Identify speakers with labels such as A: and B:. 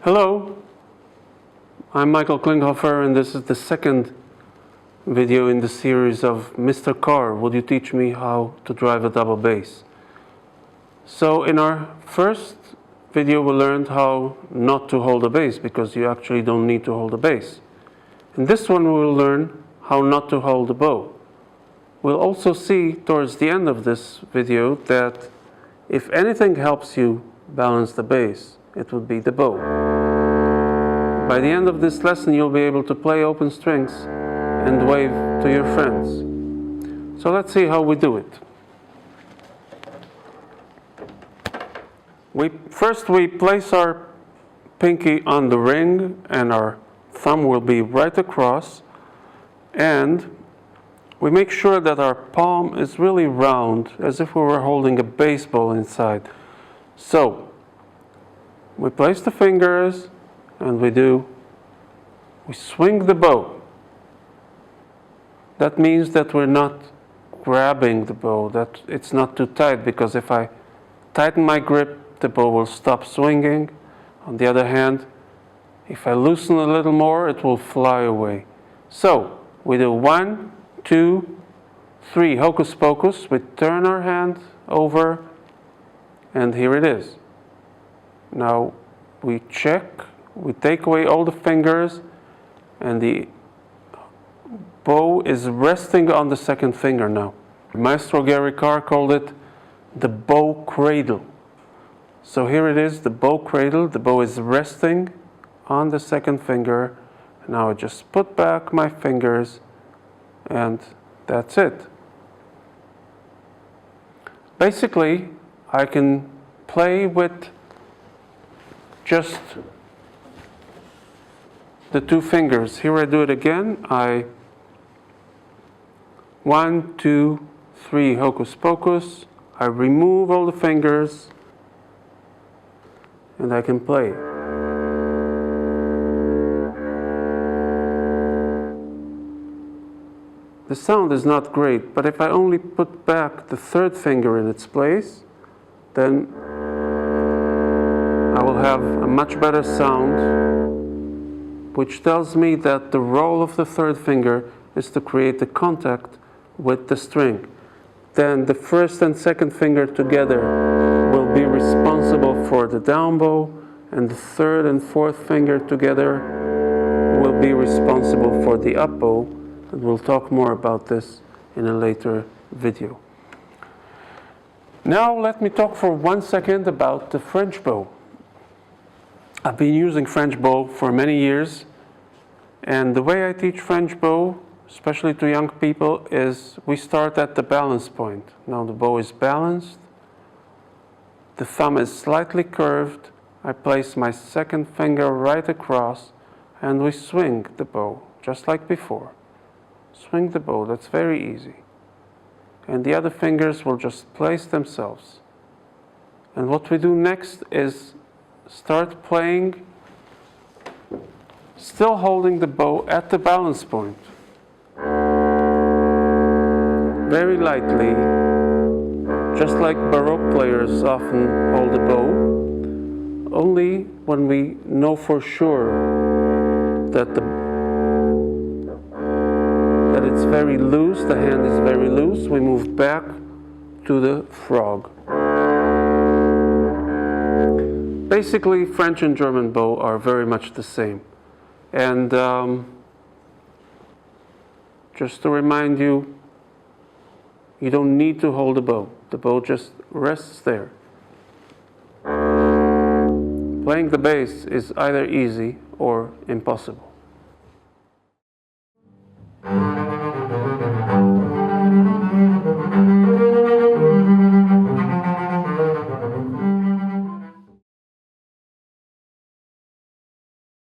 A: Hello, I'm Michael Klinghoffer, and this is the second video in the series of Mr. Karr, would you teach me how to drive a double bass? So in our first video we learned how not to hold a bass, because you actually don't need to hold a bass. In this one we'll learn how not to hold a bow. We'll also see towards the end of this video that if anything helps you balance the bass, it would be the bow. By the end of this lesson, you'll be able to play open strings and wave to your friends. So let's see how we do it. First we place our pinky on the ring and our thumb will be right across, and we make sure that our palm is really round, as if we were holding a baseball inside. So we place the fingers and we swing the bow. That means that we're not grabbing the bow, that it's not too tight, because if I tighten my grip, the bow will stop swinging. On the other hand, if I loosen a little more, it will fly away. So we do 1, 2, 3, hocus pocus. We turn our hand over, and here it is. Now we check, we take away all the fingers, and the bow is resting on the second finger now. Maestro Karr called it the bow cradle. So here it is, the bow cradle. The bow is resting on the second finger. Now I just put back my fingers, and that's it. Basically, I can play with just the two fingers. Here I do it again. 1, 2, 3, hocus pocus. I remove all the fingers, and I can play. The sound is not great, but if I only put back the third finger in its place, then I will have a much better sound, which tells me that the role of the third finger is to create the contact with the string. Then the first and second finger together will be responsible for the down bow, and the third and fourth finger together will be responsible for the up bow, and we'll talk more about this in a later video. Now let me talk for 1 second about the French bow. I've been using French bow for many years, and the way I teach French bow, especially to young people, is we start at the balance point. Now the bow is balanced, the thumb is slightly curved, I place my second finger right across, and we swing the bow, just like before. Swing the bow, that's very easy. And the other fingers will just place themselves. And what we do next is start playing, still holding the bow at the balance point. Very lightly, just like Baroque players often hold the bow, only when we know for sure that it's very loose, the hand is very loose, we move back to the frog. Basically, French and German bow are very much the same. And just to remind you, you don't need to hold the bow. The bow just rests there. Playing the bass is either easy or impossible.